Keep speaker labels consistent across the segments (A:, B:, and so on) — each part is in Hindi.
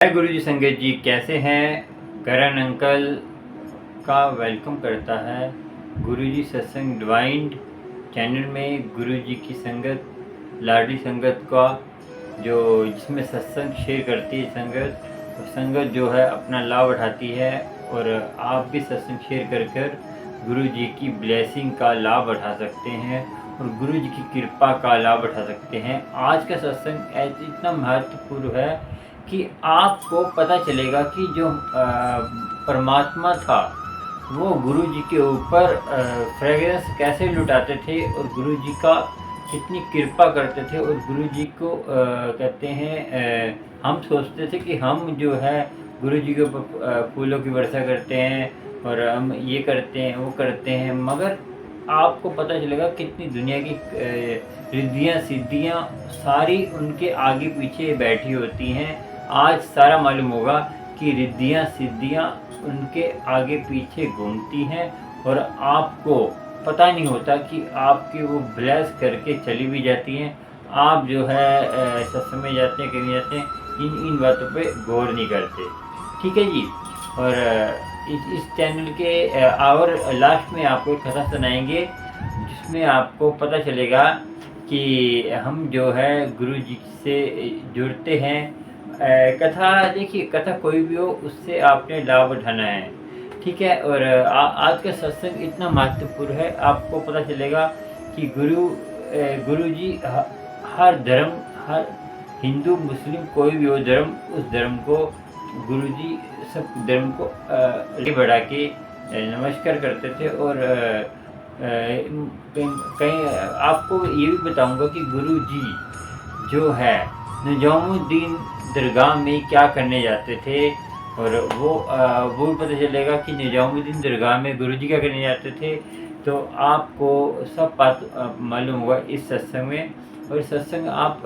A: हाय गुरुजी संगत जी, कैसे हैं। करण अंकल का वेलकम करता है गुरुजी सत्संग डिवाइन चैनल में। गुरुजी की संगत, लाडली संगत का जो जिसमें सत्संग शेयर करती है संगत, और संगत जो है अपना लाभ उठाती है। और आप भी सत्संग शेयर कर गुरुजी की ब्लेसिंग का लाभ उठा सकते हैं और गुरुजी की कृपा का लाभ उठा सकते हैं। आज का सत्संग इतना महत्वपूर्ण है कि आपको पता चलेगा कि जो परमात्मा था वो गुरु जी के ऊपर फ्रेगरेंस कैसे लुटाते थे और गुरु जी का कितनी कृपा करते थे। और गुरु जी को कहते हैं, हम सोचते थे कि हम जो है गुरु जी के ऊपर फूलों की वर्षा करते हैं और हम ये करते हैं वो करते हैं, मगर आपको पता चलेगा कितनी दुनिया की रिद्धियाँ सिद्धियाँ सारी उनके आगे पीछे बैठी होती हैं। आज सारा मालूम होगा कि रिद्धियाँ सिद्धियाँ उनके आगे पीछे घूमती हैं और आपको पता नहीं होता कि आपके वो ब्लेस करके चली भी जाती हैं। आप जो है सत्संग में जाते हैं, कहीं जाते हैं, इन बातों पे गौर नहीं करते। ठीक है जी। और इस चैनल के और लास्ट में आपको एक कथा सुनाएंगे जिसमें आपको पता चलेगा कि हम जो है गुरु जी से जुड़ते हैं। कथा देखिए, कथा कोई भी हो उससे आपने लाभ उठाना है। ठीक है। और आज का सत्संग इतना महत्वपूर्ण है, आपको पता चलेगा कि गुरु जी हर धर्म, हर हिंदू मुस्लिम कोई भी हो धर्म, उस धर्म को गुरु जी सब धर्म को आगे बढ़ा के नमस्कार करते थे। और कहीं आपको ये भी बताऊंगा कि गुरु जी जो है निजामुद्दीन दरगाह में क्या करने जाते थे। और वो भी पता चलेगा कि निजामुद्दीन दरगाह में गुरुजी क्या करने जाते थे। तो आपको सब बात मालूम होगा इस सत्संग में। और सत्संग आप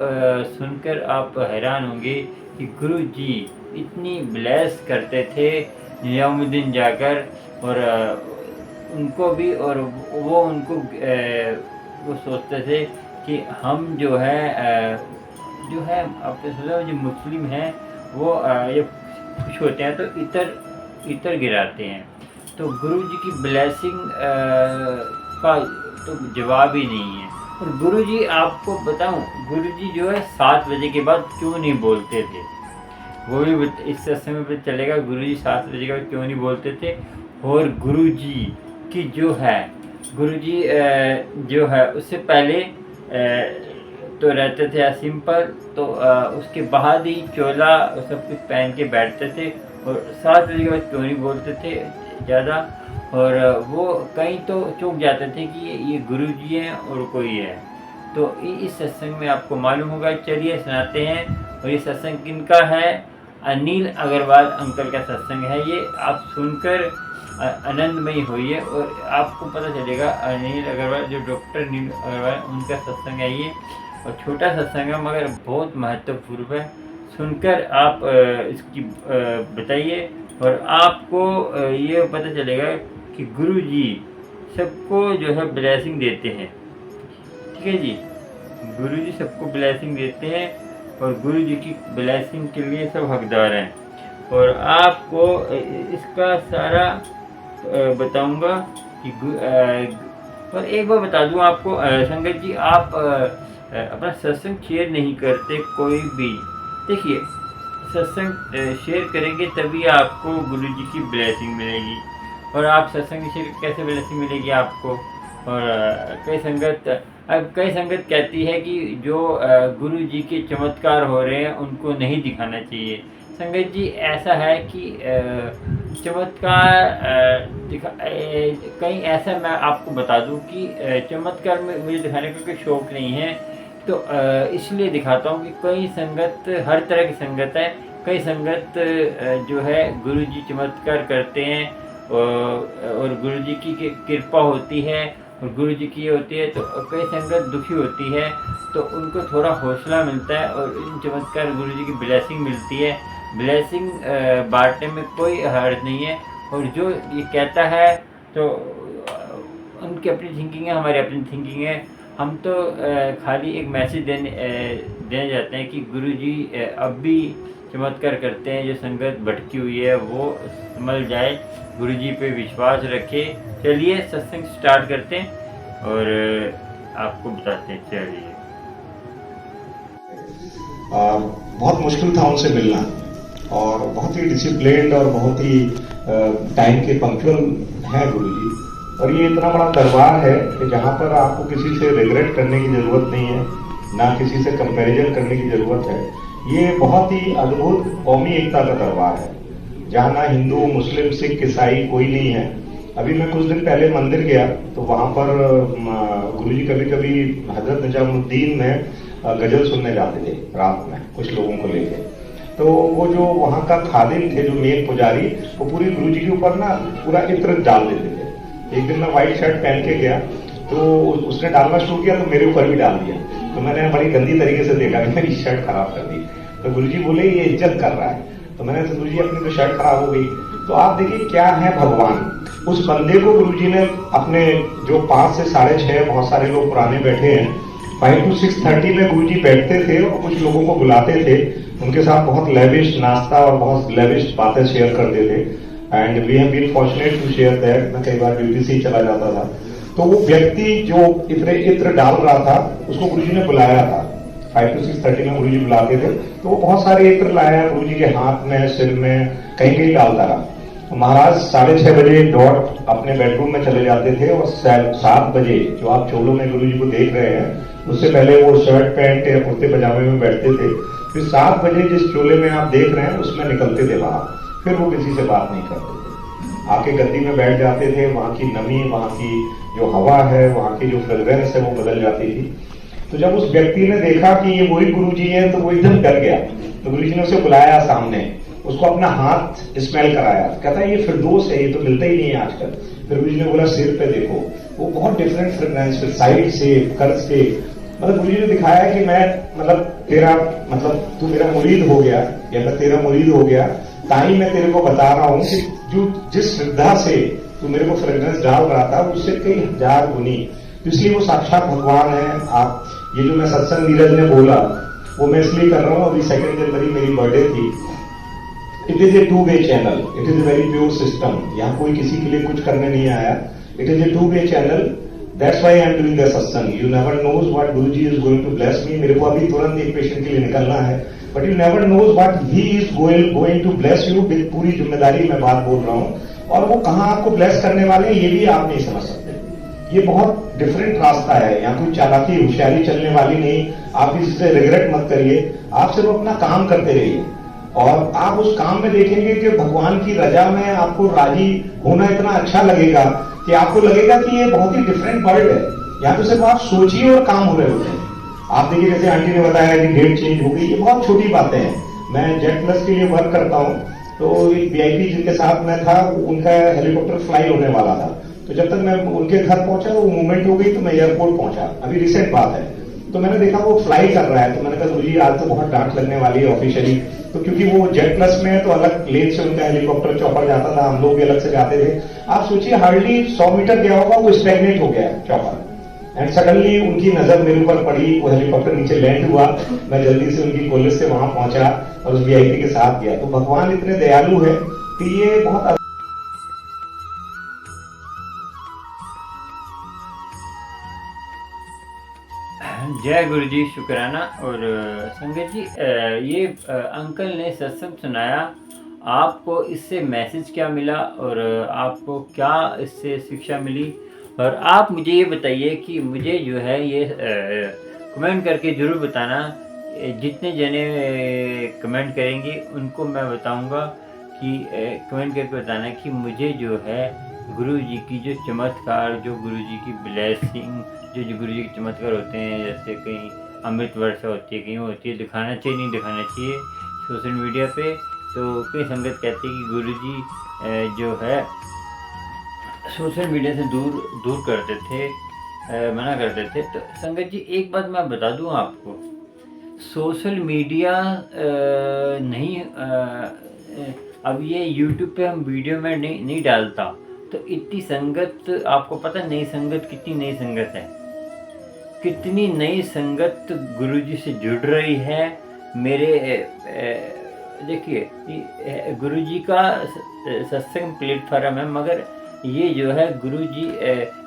A: सुनकर आप हैरान होंगे कि गुरुजी इतनी ब्लेस करते थे निजामुद्दीन जाकर। और उनको भी, और वो उनको वो सोचते थे कि हम जो है आपने सोचा जो मुस्लिम हैं वो ये खुश होते हैं तो इतर गिराते हैं। तो गुरु जी की ब्लेसिंग का तो जवाब ही नहीं है। और गुरु जी, आपको बताऊं, गुरु जी जो है 7 बजे के बाद क्यों नहीं बोलते थे, वो भी इस सत्संग में पता चलेगा गुरु जी 7 बजे के बाद क्यों नहीं बोलते थे। और गुरु जी की जो है, गुरु जी जो है उससे पहले तो रहते थे सिंपल, तो उसके बाद ही चोला सब कुछ पहन के बैठते थे। और 7 बजे के बाद क्यों नहीं बोलते थे ज़्यादा। और वो कहीं तो चूक जाते थे कि ये गुरु जी हैं और कोई है। तो इस सत्संग में आपको मालूम होगा। चलिए सुनाते हैं। और ये सत्संग किनका है? अनिल अग्रवाल अंकल का सत्संग है ये। आप सुनकर आनंदमयी होइए और आपको पता चलेगा अनिल अग्रवाल, जो डॉक्टर अनिल अग्रवाल, उनका सत्संग है ये। और छोटा सत्संग है मगर बहुत महत्वपूर्ण है। सुनकर आप इसकी बताइए और आपको ये पता चलेगा कि गुरु जी सबको जो है ब्लेसिंग देते हैं। ठीक है जी। गुरु जी सबको ब्लेसिंग देते हैं और गुरु जी की ब्लेसिंग के लिए सब हकदार हैं। और आपको इसका सारा बताऊंगा कि और एक बार बता दूं आपको संगत जी, आप अपना सत्संग शेयर नहीं करते कोई भी। देखिए, सत्संग शेयर करेंगे तभी आपको गुरु जी की ब्लेसिंग मिलेगी। और आप सत्संग शेयर कैसे ब्लेसिंग मिलेगी आपको। और कई संगत कहती है कि जो गुरु जी के चमत्कार हो रहे हैं उनको नहीं दिखाना चाहिए। संगत जी, ऐसा है कि चमत्कार कहीं ऐसा मैं आपको बता दूं कि चमत्कार में मुझे दिखाने का कोई शौक नहीं है। तो इसलिए दिखाता हूँ कि कई संगत, हर तरह की संगत है। कई संगत जो है गुरु जी चमत्कार करते हैं और गुरु जी की कृपा होती है और गुरु जी की होती है। तो कई संगत दुखी होती है तो उनको थोड़ा हौसला मिलता है और इन चमत्कार गुरु जी की ब्लेसिंग मिलती है। ब्लेसिंग बांटने में कोई हर्ज नहीं है। और जो ये कहता है तो उनकी अपनी थिंकिंग है, हमारी अपनी थिंकिंग है। हम तो खाली एक मैसेज देने जाते हैं कि गुरु जी अब भी चमत्कार करते हैं। जो संगत भटकी हुई है वो संभल जाए, गुरुजी पे विश्वास रखे। चलिए सत्संग स्टार्ट करते हैं और आपको बताते हैं। चलिए।
B: बहुत मुश्किल था उनसे मिलना, और बहुत ही डिसिप्लिन्ड और बहुत ही टाइम के पंक्चुअल हैं गुरुजी। और ये इतना बड़ा दरबार है कि जहाँ पर आपको किसी से रिग्रेट करने की जरूरत नहीं है, ना किसी से कंपैरिजन करने की जरूरत है। ये बहुत ही अद्भुत कौमी एकता का दरबार है, जहाँ ना हिंदू, मुस्लिम, सिख, ईसाई कोई नहीं है। अभी मैं कुछ दिन पहले मंदिर गया तो वहां पर गुरुजी कभी कभी हजरत निजामुद्दीन में गजल सुनने जाते थे रात में कुछ लोगों को लेके। तो वो जो वहां का खादिम थे, जो मेन पुजारी, वो पूरी गुरुजी के ऊपर ना पूरा इत्र डाल देते थे। एक दिन मैं व्हाइट शर्ट पहन के गया तो उसने डालना शुरू किया तो मेरे ऊपर भी डाल दिया। तो मैंने बड़ी गंदी तरीके से देखा कि मेरी शर्ट खराब कर दी। तो गुरुजी बोले ये इज्जत कर रहा है। तो मैंने कहा गुरुजी अपनी तो शर्ट खराब हो गई। तो आप देखिए क्या है भगवान। उस बंदे को गुरुजी ने अपने जो 5 से 6:30, बहुत सारे लोग पुराने बैठे हैं, 5 to 6:30 में गुरुजी बैठते थे और कुछ लोगों को बुलाते थे। उनके साथ बहुत लेविश नाश्ता और बहुत लेविश बातें शेयर करते थे। And we have been fortunate to share that. मैं कई बार ड्यूटी से ही चला जाता था। तो वो व्यक्ति जो इत्र डाल रहा था उसको गुरुजी ने बुलाया था। 5 to 6:30 में गुरुजी बुलाते थे। तो वो बहुत सारे इत्र लाया गुरुजी के हाथ में, सिर में, कहीं कहीं डालता रहा। तो महाराज 6:30 बजे डॉट अपने बेडरूम में चले जाते थे और 7 बजे जो आप चोलों में गुरुजी को देख रहे हैं, उससे पहले वो शर्ट पैंट या कुर्ते पजामे में बैठते थे। फिर 7 बजे जिस चोले में आप देख रहे हैं उसमें निकलते थे बाहर। फिर वो किसी से बात नहीं करते थे, आके गद्दी में बैठ जाते थे। वहां की नमी, वहां की जो हवा है, वहां की जो फ्रेग्रेंस है वो बदल जाती थी। तो जब उस व्यक्ति ने देखा कि ये वही गुरुजी है तो वो एकदम डर गया। तो गुरुजी ने उसे बुलाया सामने, उसको अपना हाथ स्मेल कराया। कहता है ये फिरदौस है, ये तो मिलता ही नहीं है आजकल। फिर गुरुजी ने बोला सिर पे देखो, वो बहुत डिफरेंट फ्रेग्रेंस, फिर साइड से, कर्ज से। मतलब गुरुजी ने दिखाया कि मैं तेरा तू मेरा मुरीद हो गया या मैं तेरा मुरीद हो गया, ताई मैं तेरे को बता रहा हूं कि जो जिस श्रद्धा से तू मेरे को फ्रेग्रेंस डाल रहा था उससे कई 1000 गुनी। तो इसलिए वो साक्षात भगवान है। आप ये जो मैं सत्संग नीरज ने बोला वो मैं इसलिए कर रहा हूं, अभी 2 जनवरी मेरी बर्थडे थी। It is a two way channel, it is a very pure system. यहाँ कोई किसी के लिए कुछ करने नहीं आया। It is a two way channel. That's why I am doing the satsang. You never knows what Guruji is going to bless me. मेरे को अभी तुरंत एक पेशेंट के लिए निकलना है, but you never knows what he is going to bless you. पूरी जिम्मेदारी मैं बात बोल रहा हूँ, और वो कहाँ आपको ब्लेस करने वाले हैं ये भी आप नहीं समझ सकते। ये बहुत डिफरेंट रास्ता है। यहाँ कोई चालाकी होशियारी चलने वाली नहीं। आप किसी से रिग्रेट मत करिए, आप सिर्फ अपना काम करते रहिए और आप उस काम में देखेंगे कि भगवान की रजा में आपको राजी होना इतना अच्छा लगेगा कि आपको लगेगा कि ये बहुत ही डिफरेंट वर्ल्ड है। यहाँ तो सिर्फ आप सोचिए और काम हो रहे होते हैं। आप देखिए जैसे आंटी ने बताया कि डेट चेंज हो गई, ये बहुत छोटी बातें हैं। मैं जेट प्लस के लिए वर्क करता हूँ, तो एक वीआईपी जिनके साथ मैं था उनका हेलीकॉप्टर फ्लाई होने वाला था। तो जब तक मैं उनके घर पहुंचा वो मूवमेंट हो गई तो मैं एयरपोर्ट पहुंचा। अभी रिसेंट बात है। तो मैंने देखा वो फ्लाई कर रहा है। तो मैंने कहा गुरुजी आज तो बहुत डांट लगने वाली है ऑफिशियली। तो क्योंकि वो जेट प्लस में है तो अलग लेन से उनका हेलीकॉप्टर चौपर जाता था, हम लोग भी अलग से जाते थे। आप सोचिए हार्डली 100 मीटर गया होगा, वो स्टैग्नेट हो गया चौपर। एंड सडनली उनकी नजर मेरे ऊपर पड़ी, वो हेलीकॉप्टर नीचे लैंड हुआ। मैं जल्दी से उनकी कॉलेज से वहां पहुंचा और उस वीआईपी के साथ गया। तो भगवान इतने दयालु है कि ये बहुत
A: जय गुरु जी, शुक्राना। और संगत जी, ये अंकल ने सत्संग सुनाया, आपको इससे मैसेज क्या मिला और आपको क्या इससे शिक्षा मिली? और आप मुझे ये बताइए कि मुझे जो है ये कमेंट करके ज़रूर बताना। जितने जने कमेंट करेंगे उनको मैं बताऊंगा कि कमेंट करके बताना कि मुझे जो है गुरु जी की जो चमत्कार, जो गुरु जी की ब्लेसिंग, जो गुरु जी के चमत्कार होते हैं, जैसे कहीं अमृत वर्षा होती है, कहीं होती है, दिखाना चाहिए नहीं दिखाना चाहिए सोशल मीडिया पे। तो कई संगत कहती है कि गुरु जी जो है सोशल मीडिया से दूर करते थे, मना करते थे। तो संगत जी एक बात मैं बता दूं आपको, सोशल मीडिया नहीं अब ये यूट्यूब पे हम वीडियो में नहीं डालता तो इतनी संगत, आपको पता नई संगत, कितनी नई संगत है, कितनी नई संगत गुरुजी से जुड़ रही है। मेरे देखिए गुरुजी का सत्संग प्लेटफॉर्म है, मगर ये जो है गुरुजी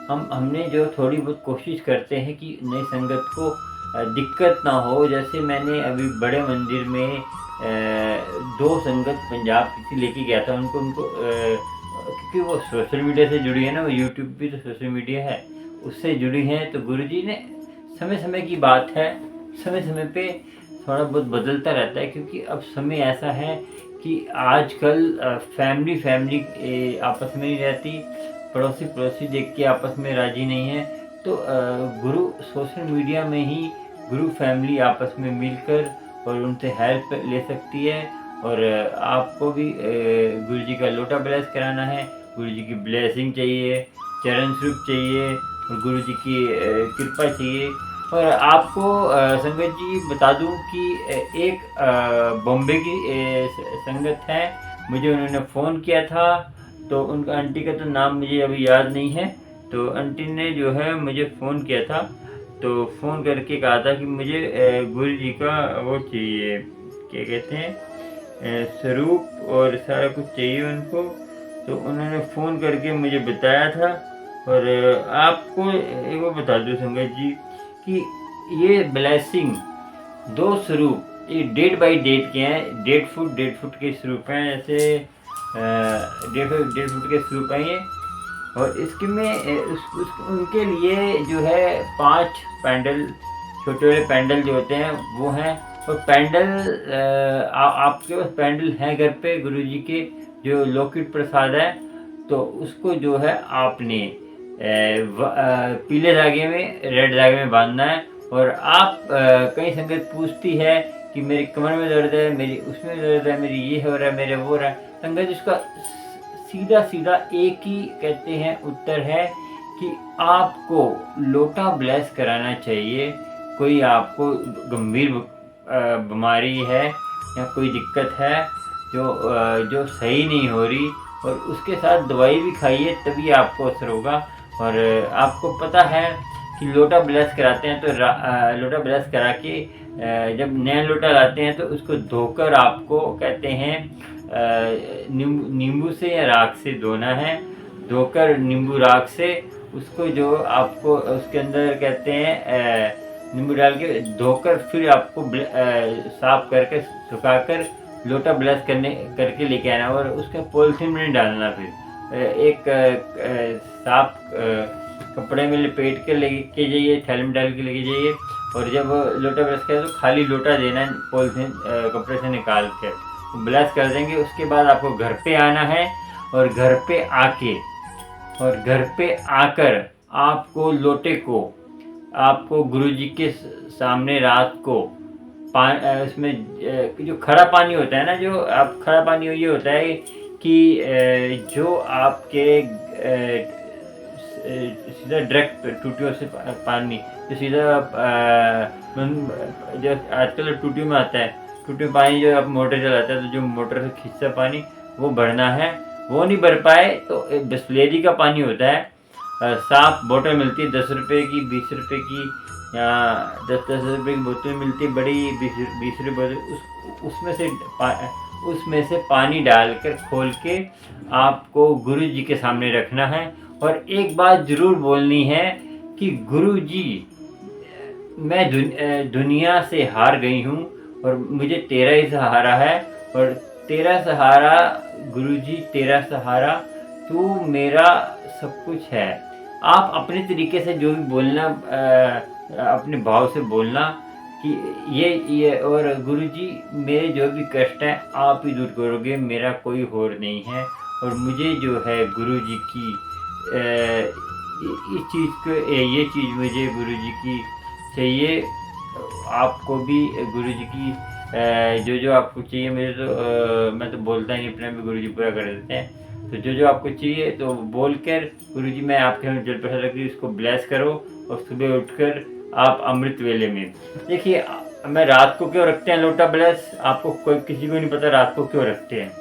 A: हमने जो थोड़ी बहुत कोशिश करते हैं कि नई संगत को दिक्कत ना हो। जैसे मैंने अभी बड़े मंदिर में 2 संगत पंजाब की लेके गया था उनको क्योंकि वो सोशल मीडिया से जुड़ी है ना, वो यूट्यूब भी तो सोशल मीडिया है, उससे जुड़ी हैं। तो गुरुजी ने समय समय की बात है, समय समय पे थोड़ा बहुत बदलता रहता है, क्योंकि अब समय ऐसा है कि आजकल फैमिली आपस में नहीं रहती, पड़ोसी देख के आपस में राजी नहीं है। तो गुरु सोशल मीडिया में ही गुरु फैमिली आपस में मिलकर और उनसे हेल्प ले सकती है। और आपको भी गुरु जी का लोटा ब्लेस कराना है, गुरु जी की ब्लेसिंग चाहिए, चरण स्वरूप चाहिए और गुरु जी की कृपा चाहिए। और आपको संगत जी बता दूं कि एक बॉम्बे की संगत है, मुझे उन्होंने फ़ोन किया था, तो उनका आंटी का तो नाम मुझे अभी याद नहीं है। तो आंटी ने जो है मुझे फ़ोन किया था, तो फ़ोन करके कहा था कि मुझे गुरु जी का वो चाहिए, क्या कहते हैं, स्वरूप और सारा कुछ चाहिए उनको। तो उन्होंने फ़ोन करके मुझे बताया था। और आपको एक वो बता दूँ संगत जी कि ये ब्लेसिंग 2 स्वरूप ये डेट बाय डेट के हैं, डेढ़ फुट के स्वरूप हैं, जैसे डेढ़ फुट के स्वरूप हैं ये। और इसके में उनके लिए जो है 5 पैंडल, छोटे वाले पैंडल जो होते हैं वो हैं। और पैंडल आपके पास पैंडल हैं घर पे गुरुजी के, जो लौकिक प्रसाद है, तो उसको जो है आपने पीले धागे में, रेड धागे में बांधना है। और आप कई संगत पूछती है कि मेरी कमर में दर्द है, मेरी उसमें दर्द है, मेरी ये हो रहा है, मेरे वो हो रहा है। संगत इसका सीधा एक ही कहते हैं उत्तर है कि आपको लोटा ब्लेस कराना चाहिए। कोई आपको गंभीर बीमारी है या कोई दिक्कत है जो सही नहीं हो रही, और उसके साथ दवाई भी खाइए तभी आपको असर होगा। और आपको पता है कि लोटा ब्लेस कराते हैं, तो लोटा ब्लेस करा के जब नया लोटा लाते हैं तो उसको धोकर आपको कहते हैं नींबू से या राख से धोना है। धोकर नींबू राख से उसको जो आपको उसके अंदर कहते हैं नींबू डाल के धोकर फिर आपको साफ करके सुखाकर लोटा ब्लेस करके लेके आना। और उसके पॉलिथीन में नहीं डालना, फिर एक साफ कपड़े में लपेट के लेके जाइए, थैले में डाल के लेके जाइए। और जब लोटा ब्लेस करें तो खाली लोटा देना है, पॉलिथीन कपड़े से निकाल के ब्लेस कर देंगे। उसके बाद आपको घर पे आना है, और घर पे आकर आपको लोटे को आपको गुरुजी के सामने रात को उसमें जो खड़ा पानी होता है ना, जो आप खड़ा पानी ये होता है कि जो आपके सीधा डायरेक्ट टूटियों से पानी जो सीधा जो आजकल टूटियों में आता है, टूटी में पानी जो आप मोटर चलाता है तो जो मोटर से खींचता पानी वो भरना है। वो नहीं भर पाए तो बिस्लेरी का पानी होता है, साफ बोतल मिलती है 10 रुपये की, 20 रुपये की, या 10 रुपये की बोतल मिलती है बड़ी, 20 रुपये बोतल। उसमें से पानी डालकर खोल के आपको गुरु जी के सामने रखना है। और एक बात ज़रूर बोलनी है कि गुरु जी, मैं दुनिया से हार गई हूँ और मुझे तेरा ही सहारा है, और तेरा सहारा गुरुजी, तेरा सहारा, तू मेरा सब कुछ है। आप अपने तरीके से जो भी बोलना, अपने भाव से बोलना कि ये और गुरुजी मेरे जो भी कष्ट हैं आप ही दूर करोगे, मेरा कोई और नहीं है। और मुझे जो है गुरुजी की इस चीज़ को, ये चीज़ मुझे गुरुजी की चाहिए। आपको भी गुरुजी की जो आपको चाहिए, मेरे तो मैं तो बोलता ही नहीं, अपने भी गुरुजी पूरा कर देते हैं। तो जो आपको चाहिए तो बोलकर गुरुजी मैं आपके यहाँ जल प्रसाद रखी, इसको ब्लेस करो। और सुबह उठकर आप अमृत वेले में देखिए, मैं रात को क्यों रखते हैं लोटा ब्लेस, आपको किसी को नहीं पता रात को क्यों रखते हैं।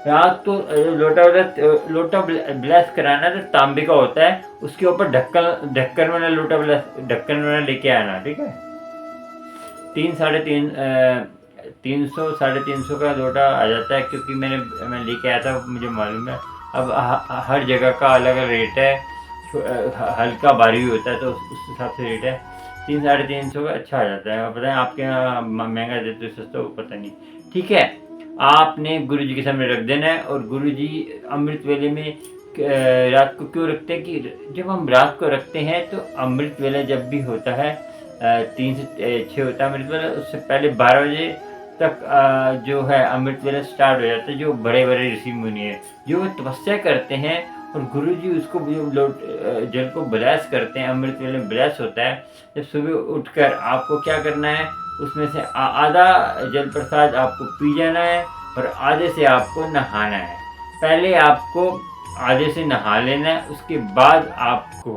A: रात को लोटा ब्लेस कराना तो तांबे का होता है, उसके ऊपर ढक्कन वाला लोटा ब्लेस, ढक्कन वाला लेके आना, ठीक है। 3 साढ़े 300 350 का लोटा आ जाता है, क्योंकि मैं लेके आया था, मुझे मालूम है। अब हर जगह का अलग अलग रेट है, हल्का भारी होता है तो उस हिसाब से रेट है। 300-350 का अच्छा आ जाता है। पता है आपके यहाँ महंगा देते हो सस्ता, पता नहीं। ठीक है, आपने गुरु जी के सामने रख देना है। और गुरु जी अमृत वेले में रात को क्यों रखते हैं कि जब हम रात को रखते हैं तो अमृत वेला जब भी होता है 3 से 6 होता है अमृत वेला, उससे पहले 12 बजे तक जो है अमृत वेला स्टार्ट हो जाता है। जो बड़े बड़े ऋषि मुनि हैं जो वो तपस्या करते हैं और गुरु जी उसको जल को ब्लेस करते हैं, अमृत वेले में ब्लेस होता है। जब सुबह उठकर आपको क्या करना है, उसमें से आधा जल प्रसाद आपको पी जाना है और आधे से आपको नहाना है। पहले आपको आधे से नहा लेना है, उसके बाद आपको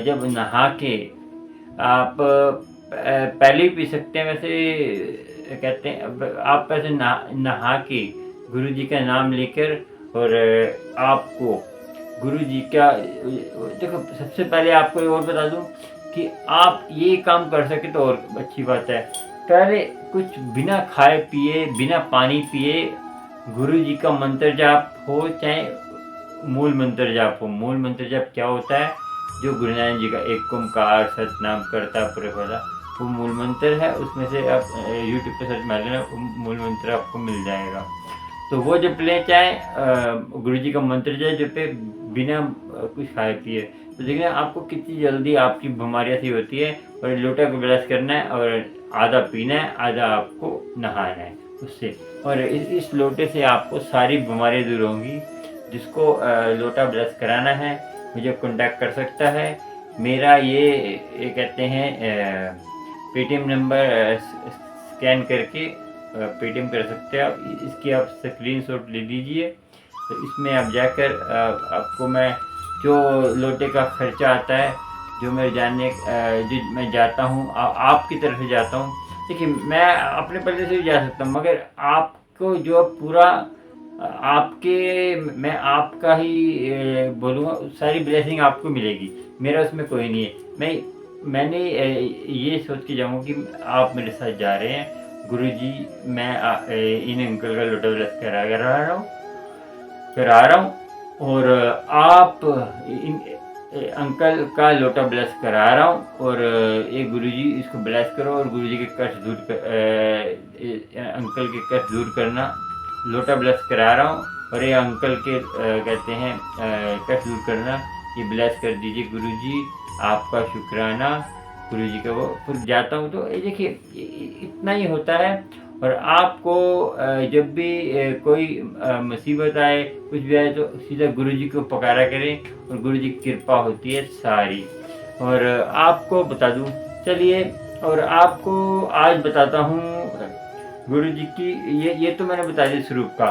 A: जब नहा के आप पहले ही पी सकते हैं। वैसे कहते हैं आप वैसे नहा के गुरु जी का नाम लेकर, और आपको गुरु जी का देखो, सबसे पहले आपको ये और बता दूं कि आप ये काम कर सके तो और अच्छी बात है। पहले कुछ बिना खाए पिए, बिना पानी पिए गुरु जी का मंत्र जाप हो, चाहे मूल मंत्र जाप हो। मूल मंत्र जाप क्या होता है, जो गुरु नानक जी का एक ओंकार सतनाम करता पुरख वाला, वो मूल मंत्र है। उसमें से आप यूट्यूब पे सर्च मार लेना, मूल मंत्र आपको मिल जाएगा। तो वो जब लें, चाहे गुरु जी का मंत्र जाए जब पे बिना कुछ खाए पिए, तो देखिए आपको कितनी जल्दी आपकी बीमारियाँ सी होती है। और लोटा को ब्रश करना है और आधा पीना है, आधा आपको नहाना है उससे। और इस लोटे से आपको सारी बीमारियाँ दूर होंगी। जिसको लोटा ब्रश कराना है मुझे कांटेक्ट कर सकता है। मेरा ये कहते हैं पेटीएम नंबर स्कैन करके पेटीएम कर सकते हैं आप। इसकी आप स्क्रीनशॉट ले लीजिए। तो इसमें आप जाकर आपको मैं जो लोटे का खर्चा आता है, जो मैं मैं जाता हूँ आपकी तरफ से जाता हूँ। देखिए मैं अपने पैसे से भी जा सकता हूँ, मगर आपको जो पूरा मैं आपका ही बोलूँगा, सारी ब्लेसिंग आपको मिलेगी। मेरा उसमें कोई नहीं है। मैंने ये सोच के जाऊँगा कि आप मेरे साथ जा रहे हैं। गुरुजी, मैं इन अंकल का लोटा ब्रश करा रहा हूँ और आप इन अंकल का लोटा ब्लेस करा रहा हूँ। और ये गुरुजी इसको ब्लेस करो और गुरुजी के कष्ट दूर अंकल के कष्ट दूर करना। लोटा ब्लेस करा रहा हूँ और ये अंकल के कहते हैं कष्ट दूर करना, ये ब्लेस कर दीजिए गुरुजी, आपका शुक्राना। गुरुजी का वो फिर जाता हूँ। तो ये देखिए इतना ही होता है। और आपको जब भी कोई मुसीबत आए, कुछ भी आए, तो सीधा गुरुजी को पुकारा करें और गुरुजी की कृपा होती है सारी। और आपको बता दूँ, चलिए, और आपको आज बताता हूँ गुरुजी की, ये तो मैंने बता दिया स्वरूप का।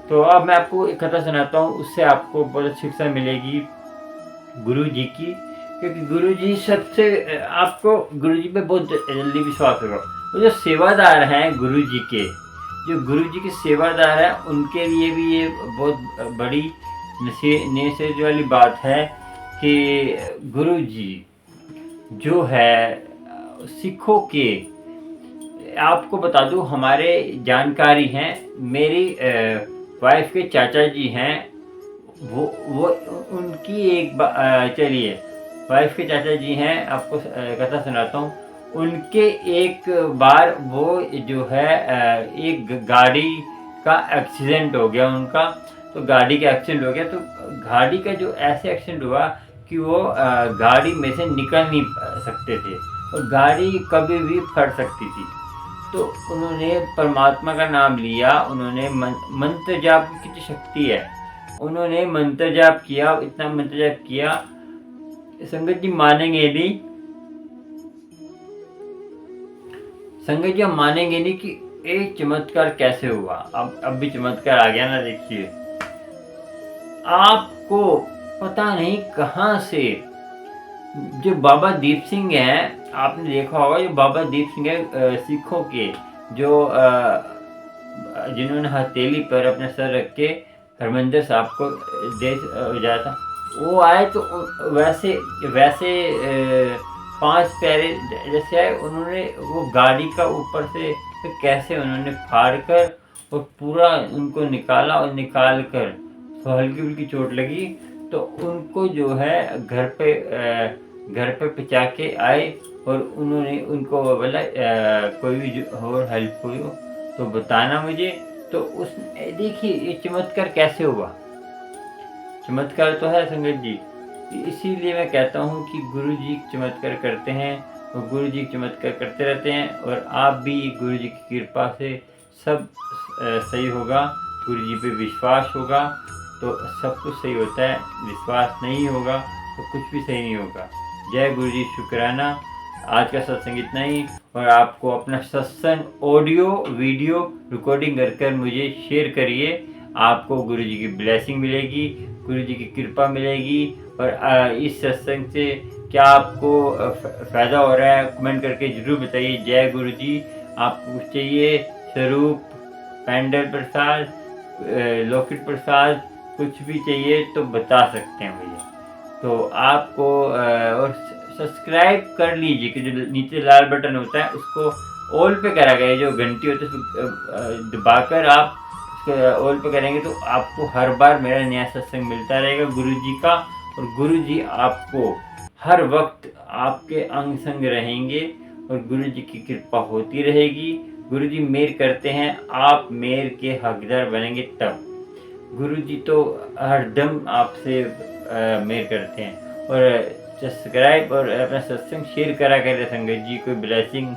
A: तो अब मैं आपको एक कथा सुनाता हूँ, उससे आपको बहुत शिक्षा मिलेगी गुरुजी की। क्योंकि गुरुजी सबसे आपको गुरुजी पे बहुत जल्दी विश्वास होगा। वो जो सेवादार हैं गुरुजी के, जो गुरुजी के सेवादार हैं, उनके लिए भी ये बहुत बड़ी नसीहत वाली बात है कि गुरुजी जो है सिखों के, आपको बता दूं, हमारे जानकारी हैं, मेरी वाइफ के चाचा जी हैं, वो उनकी एक चलिए, वाइफ के चाचा जी हैं, आपको कथा सुनाता हूँ। उनके एक बार वो जो है एक गाड़ी का एक्सीडेंट हो गया उनका। तो गाड़ी का एक्सीडेंट हो गया, तो गाड़ी का जो ऐसे एक्सीडेंट हुआ कि वो गाड़ी में से निकल नहीं सकते थे और गाड़ी कभी भी फट सकती थी। तो उन्होंने परमात्मा का नाम लिया, उन्होंने मंत्र जाप की कितनी शक्ति है, उन्होंने मंत्र जाप किया, इतना मंत्र जाप किया, संगत जी मानेंगे नहीं, संगत जी हम मानेंगे नहीं कि एक चमत्कार कैसे हुआ। अब भी चमत्कार आ गया ना। देखिए, आपको पता नहीं कहाँ से जो बाबा दीप सिंह हैं, आपने देखा होगा, जो बाबा दीप सिंह है सिखों के, जो जिन्होंने हथेली पर अपना सर रख के हरमंदिर साहब को देश जाया था, वो आए। तो वैसे 5 प्यारे जैसे आए, उन्होंने वो गाड़ी का ऊपर से तो कैसे उन्होंने फाड़ कर और पूरा उनको निकाला, और निकाल कर तो हल्की फुल्की चोट लगी तो उनको जो है घर पे पहुँचा के आए, और उन्होंने उनको बोला कोई भी जो हो हेल्प हुई हो तो बताना मुझे। तो उस देखिए ये चमत्कार कैसे हुआ, चमत्कार तो है संगत जी। इसीलिए मैं कहता हूँ कि गुरुजी चमत्कार करते हैं और गुरुजी चमत्कार करते रहते हैं, और आप भी गुरुजी की कृपा से सब सही होगा। गुरुजी पे विश्वास होगा तो सब कुछ सही होता है, विश्वास नहीं होगा तो कुछ भी सही नहीं होगा। जय गुरुजी, शुक्राना। आज का सत्संग इतना ही, और आपको अपना सत्संग ऑडियो वीडियो रिकॉर्डिंग कर मुझे शेयर करिए। आपको गुरुजी की ब्लेसिंग मिलेगी, गुरुजी की कृपा मिलेगी। और इस सत्संग से क्या आपको फ़ायदा हो रहा है कमेंट करके ज़रूर बताइए। जय गुरुजी। आपको कुछ चाहिए, स्वरूप, पैंडल प्रसाद, लॉकेट प्रसाद, कुछ भी चाहिए तो बता सकते हैं मुझे। तो आपको और सब्सक्राइब कर लीजिए कि जो नीचे लाल बटन होता है उसको ऑल पे करा गया, जो घंटी होती है उसको दबाकर आप ऑल पे करेंगे तो आपको हर बार मेरा नया सत्संग मिलता रहेगा गुरुजी का। और गुरुजी आपको हर वक्त आपके अंग संग रहेंगे और गुरुजी की कृपा होती रहेगी। गुरुजी मेहर करते हैं, आप मेहर के हकदार बनेंगे तब। गुरुजी तो हरदम आपसे मेहर करते हैं। और सब्सक्राइब और अपना सत्संग शेयर करा करें संगत जी। कोई ब्लेसिंग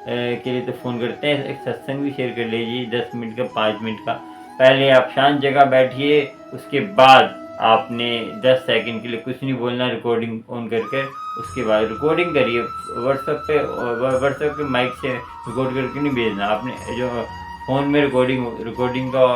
A: के लिए तो फ़ोन करते हैं, एक सत्संग भी शेयर कर लीजिए 10 मिनट का, 5 मिनट का। पहले आप शांत जगह बैठिए, उसके बाद आपने 10 सेकंड के लिए कुछ नहीं बोलना, रिकॉर्डिंग ऑन करके उसके बाद रिकॉर्डिंग करिए। व्हाट्सएप पे माइक से रिकॉर्ड करके नहीं भेजना आपने। जो फ़ोन में रिकॉर्डिंग का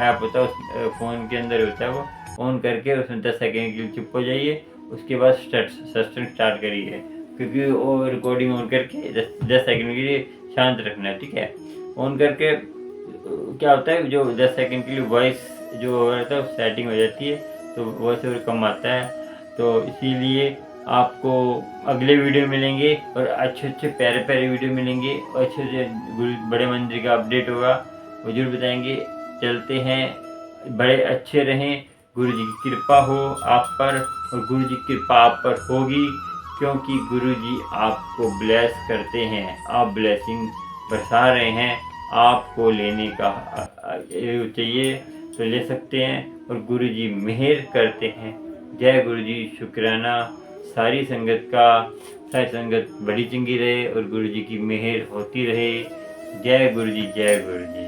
A: ऐप होता है उस फ़ोन के अंदर होता है, वो ऑन करके उसमें 10 सेकंड के लिए चुप हो जाइए। उसके बाद सत्संग स्टार्ट करिए, क्योंकि वो रिकॉर्डिंग ऑन करके 10 सेकंड के लिए शांत रखना है, ठीक है। ऑन करके क्या होता है, जो 10 सेकंड के लिए वॉइस जो हो रहा था सेटिंग हो जाती है, तो वॉइस ओवर कम आता है। तो इसीलिए आपको अगले वीडियो मिलेंगे और अच्छे प्यारे प्यारे वीडियो मिलेंगे, और अच्छे बड़े मंदिर का अपडेट होगा, वो जरूर बताएंगे। चलते हैं, बड़े अच्छे रहें, गुरु जी की कृपा हो आप पर, और गुरु जी की कृपा आप पर होगी, क्योंकि गुरु जी आपको ब्लेस करते हैं। आप ब्लेसिंग बरसा रहे हैं, आपको लेने का चाहिए तो ले सकते हैं, और गुरु जी मेहर करते हैं। जय गुरु जी, शुक्राना। सारी संगत बड़ी चंगी रहे और गुरु जी की मेहर होती रहे। जय गुरु जी, जय गुरु जी।